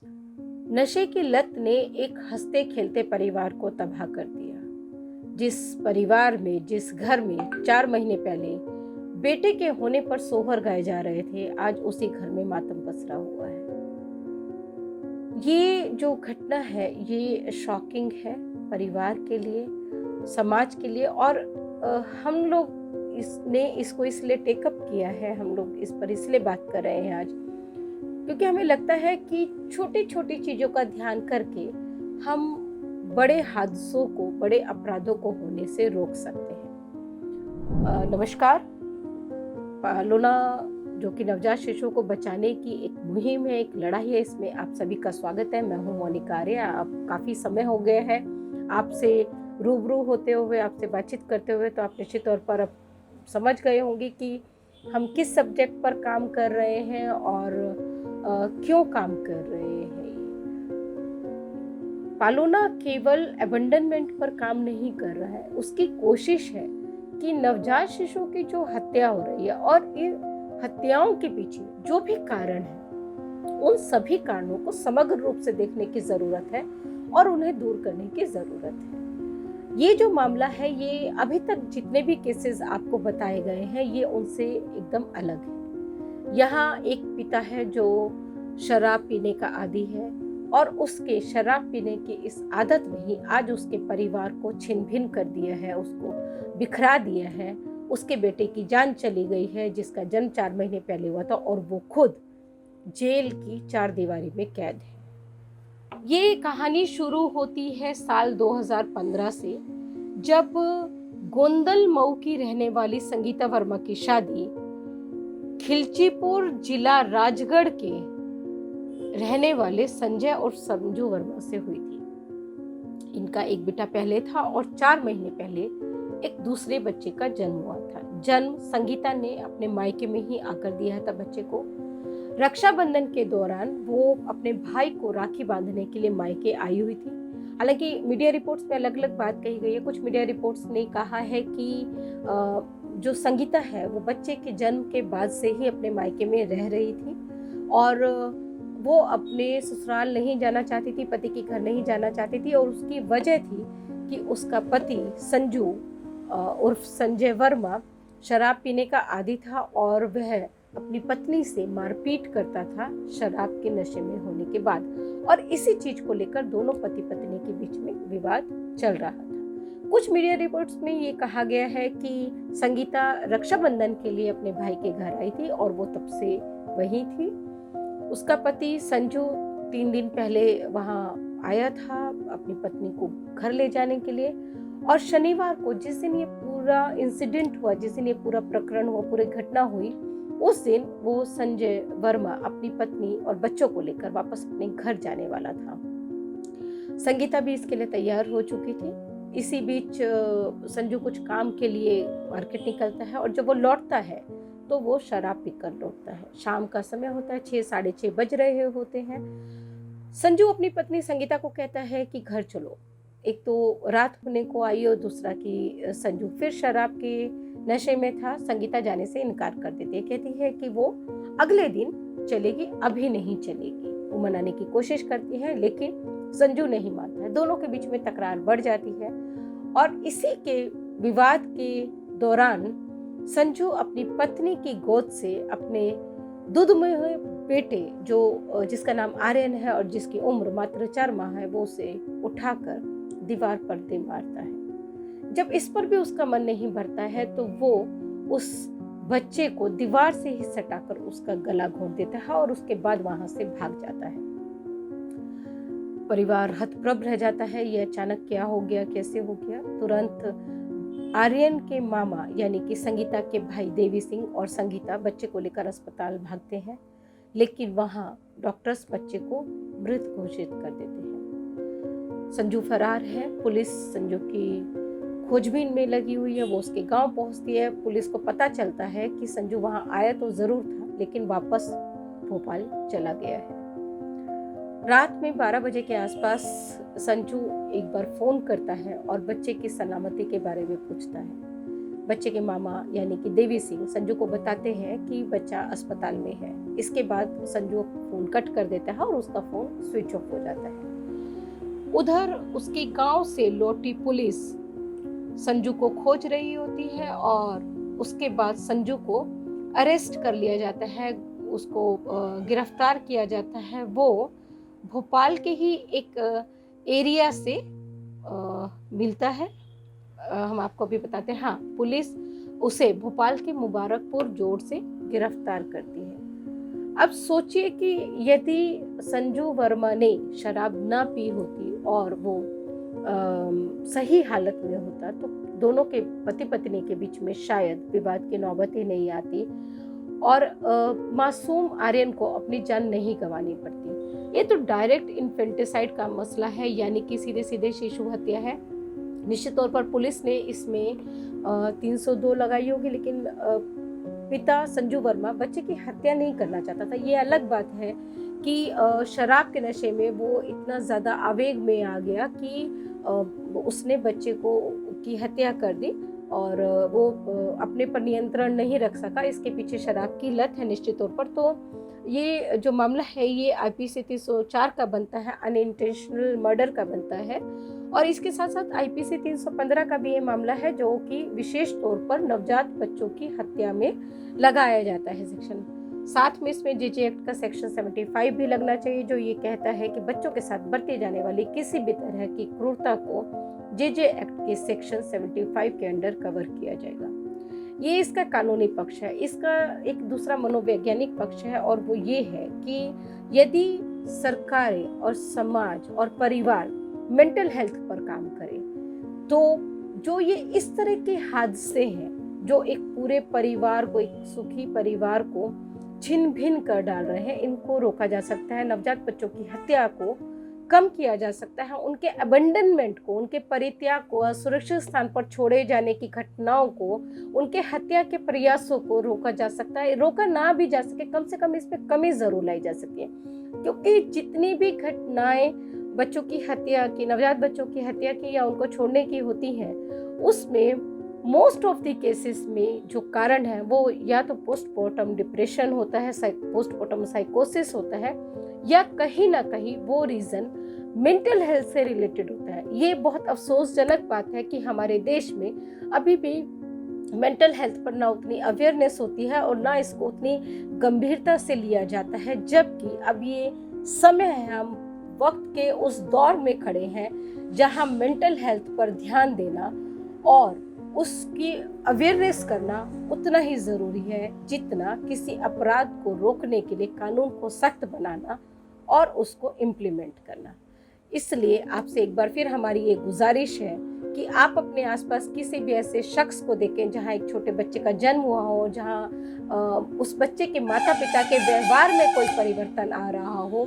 नशे की लत ने एक हंसते खेलते परिवार को तबाह कर दिया। जिस परिवार में, जिस घर में 4 महीने पहले बेटे के होने पर सोहर गाए जा रहे थे, आज उसी घर में मातम पसरा हुआ है। ये जो घटना है ये शॉकिंग है परिवार के लिए, समाज के लिए। और हम लोग इसने इसको इसलिए टेकअप किया है, हम लोग इस पर इसलिए बात कर रहे हैं आज, क्योंकि हमें लगता है कि छोटी छोटी चीज़ों का ध्यान करके हम बड़े हादसों को, बड़े अपराधों को होने से रोक सकते हैं। नमस्कार। पालोना जो कि नवजात शिशुओं को बचाने की एक मुहिम है, एक लड़ाई है, इसमें आप सभी का स्वागत है। मैं हूं मोनिका आर्य। आप काफ़ी समय हो गए हैं आपसे रूबरू होते हुए, आपसे बातचीत करते हुए, तो आप निश्चित तौर पर अब समझ गए होंगे कि हम किस सब्जेक्ट पर काम कर रहे हैं और क्यों काम कर रहे हैं। पालोना केवल अबंडनमेंट पर काम नहीं कर रहा है, उसकी कोशिश है कि नवजात शिशुओं की जो हत्या हो रही है और इन हत्याओं के पीछे जो भी कारण है, उन सभी कारणों को समग्र रूप से देखने की जरूरत है और उन्हें दूर करने की जरूरत है। ये जो मामला है, ये अभी तक जितने भी केसेस आपको बताए गए हैं, ये उनसे एकदम अलग है। यहाँ एक पिता है जो शराब पीने का आदी है और उसके शराब पीने की इस आदत ने ही आज उसके परिवार को छिन भिन कर दिया है, उसको बिखरा दिया है। उसके बेटे की जान चली गई है, जिसका जन्म 4 महीने पहले हुआ था, और वो खुद जेल की 4 दीवारी में कैद है। ये कहानी शुरू होती है साल 2015 से, जब गोंदल मऊ की रहने वाली संगीता वर्मा की शादी खिलचीपुर जिला राजगढ़ के रहने वाले संजय और संजू वर्मा से हुई थी। इनका एक बेटा पहले था और 4 महीने पहले एक दूसरे बच्चे का जन्म हुआ था। जन्म संगीता ने अपने मायके में ही आकर दिया था बच्चे को। रक्षाबंधन के दौरान वो अपने भाई को राखी बांधने के लिए मायके आई हुई थी। हालांकि मीडिया रिपोर्ट्स में अलग अलग बात कही गई है। कुछ मीडिया रिपोर्ट्स ने कहा है कि जो संगीता है वो बच्चे के जन्म के बाद से ही अपने मायके में रह रही थी और वो अपने ससुराल नहीं जाना चाहती थी, पति के घर नहीं जाना चाहती थी। और उसकी वजह थी कि उसका पति संजू उर्फ संजय वर्मा शराब पीने का आदी था और वह अपनी पत्नी से मारपीट करता था शराब के नशे में होने के बाद। और इसी चीज को लेकर दोनों पति पत्नी के बीच में विवाद चल रहा था। कुछ मीडिया रिपोर्ट्स में ये कहा गया है कि संगीता रक्षाबंधन के लिए अपने भाई के घर आई थी और वो तब से वहीं थी। उसका पति संजू 3 दिन पहले वहां आया था अपनी पत्नी को घर ले जाने के लिए। और शनिवार को जिस दिन ये पूरा इंसिडेंट हुआ, जिस दिन ये पूरा प्रकरण हुआ, पूरी घटना हुई, उस दिन वो संजय वर्मा अपनी पत्नी और बच्चों को लेकर वापस अपने घर जाने वाला था। संगीता भी इसके लिए तैयार हो चुकी थी। इसी बीच संजू कुछ काम के लिए मार्केट निकलता है और जब वो लौटता है तो वो शराब पीकर लौटता है। शाम का समय होता है, 6 साढ़े 6 बज रहे होते हैं। संजू अपनी पत्नी संगीता को कहता है कि घर चलो। एक तो रात होने को आई और दूसरा कि संजू फिर शराब के नशे में था। संगीता जाने से इनकार कर देती है, कहती है कि वो अगले दिन चलेगी, अभी नहीं चलेगी। वो मनाने की कोशिश करती है लेकिन संजू नहीं मानता है। दोनों के बीच में तकरार बढ़ जाती है और इसी के विवाद के दौरान संजू अपनी पत्नी की गोद से अपने दूध में हुए बेटे जिसका नाम आर्यन है और जिसकी उम्र मात्र 4 माह है, वो उसे उठाकर दीवार पर दे मारता है। जब इस पर भी उसका मन नहीं भरता है तो वो उस बच्चे को दीवार से ही सटाकर उसका गला घोंट देता है और उसके बाद वहां से भाग जाता है। परिवार हतप्रभ रह जाता है, ये अचानक क्या हो गया, कैसे हो गया। तुरंत आर्यन के मामा यानी कि संगीता के भाई देवी सिंह और संगीता बच्चे को लेकर अस्पताल भागते हैं, लेकिन वहां डॉक्टर्स बच्चे को मृत घोषित कर देते हैं। संजू फरार है। पुलिस संजू की खोजबीन में लगी हुई है। वो उसके गांव पहुंचती है। पुलिस को पता चलता है कि संजू वहां आया तो जरूर था लेकिन वापस भोपाल चला गया है। रात में 12 बजे के आसपास संजू एक बार फोन करता है और बच्चे की सलामती के बारे में पूछता है। बच्चे के मामा यानी कि देवी सिंह संजू को बताते हैं कि बच्चा अस्पताल में है। इसके बाद संजू फोन कट कर देता है और उसका फोन स्विच ऑफ हो जाता है। उधर उसके गांव से लौटी पुलिस संजू को खोज रही होती है और उसके बाद संजू को अरेस्ट कर लिया जाता है, उसको गिरफ्तार किया जाता है। वो भोपाल के ही एक एरिया से मिलता है। हम आपको अभी बताते हैं। हाँ, पुलिस उसे भोपाल के मुबारकपुर जोड़ से गिरफ्तार करती है। अब सोचिए कि यदि संजू वर्मा ने शराब ना पी होती और वो सही हालत में होता तो दोनों के पति पत्नी के बीच में शायद विवाद की नौबत ही नहीं आती और मासूम आर्यन को अपनी जान नहीं गंवानी पड़ती। ये तो डायरेक्ट इन्फेंटिसाइड का मसला है, यानी कि सीधे सीधे शिशु हत्या है। निश्चित तौर पर पुलिस ने इसमें 302 लगाई होगी, लेकिन पिता संजू वर्मा बच्चे की हत्या नहीं करना चाहता था। ये अलग बात है कि शराब के नशे में वो इतना ज़्यादा आवेग में आ गया कि उसने बच्चे की हत्या कर दी और वो अपने पर नियंत्रण नहीं रख सका। इसके पीछे शराब की लत है निश्चित तौर पर। तो ये जो मामला है ये आईपीसी 304 का बनता है, अनइंटेंशनल मर्डर का बनता है, और इसके साथ साथ आईपीसी 315 का भी ये मामला है जो कि विशेष तौर पर नवजात बच्चों की हत्या में लगाया जाता है सेक्शन। साथ में इसमें जेजे एक्ट का सेक्शन 75 भी लगना चाहिए, जो ये कहता है कि बच्चों के साथ बरती जाने वाली किसी भी तरह की क्रूरता को जेजे एक्ट के सेक्शन 75 के अंडर कवर किया जाएगा। ये इसका कानूनी पक्ष है। इसका एक दूसरा मनोवैज्ञानिक पक्ष है और वो ये है कि यदि सरकारें और समाज और परिवार मेंटल हेल्थ पर काम करें तो जो ये इस तरह के हादसे हैं जो एक पूरे परिवार को, एक सुखी परिवार को छिन्न भिन्न कर डाल रहे हैं, इनको रोका जा सकता है। नवजात बच्चों की हत्या को कम किया जा सकता है, उनके अबंडनमेंट को, उनके परित्याग को, असुरक्षित स्थान पर छोड़े जाने की घटनाओं को, उनके हत्या के प्रयासों को रोका जा सकता है। रोका ना भी जा सके, कम से कम इसमें कमी जरूर लाई जा सके, क्योंकि जितनी भी घटनाएं बच्चों की हत्या की, नवजात बच्चों की हत्या की या उनको छोड़ने की होती हैं, उसमें मोस्ट ऑफ द केसेस में जो कारण है वो या तो पोस्टमार्टम डिप्रेशन होता है, पोस्टमार्टम साइकोसिस होता है, या कहीं ना कहीं वो रीजन मेंटल हेल्थ से रिलेटेड होता है। ये बहुत अफसोसजनक बात है कि हमारे देश में अभी भी मेंटल हेल्थ पर ना उतनी अवेयरनेस होती है और ना इसको उतनी गंभीरता से लिया जाता है, जबकि अब ये समय है, हम वक्त के उस दौर में खड़े हैं जहां मेंटल हेल्थ पर ध्यान देना और उसकी अवेयरनेस करना उतना ही ज़रूरी है जितना किसी अपराध को रोकने के लिए कानून को सख्त बनाना और उसको इम्प्लीमेंट करना। इसलिए आपसे एक बार फिर हमारी ये गुजारिश है कि आप अपने आसपास किसी भी ऐसे शख्स को देखें जहां एक छोटे बच्चे का जन्म हुआ हो, जहां उस बच्चे के माता पिता के व्यवहार में कोई परिवर्तन आ रहा हो,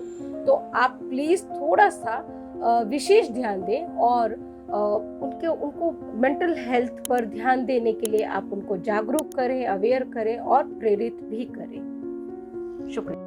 तो आप प्लीज़ थोड़ा सा विशेष ध्यान दें और उनको मेंटल हेल्थ पर ध्यान देने के लिए आप उनको जागरूक करें, अवेयर करें और प्रेरित भी करें। शुक्रिया।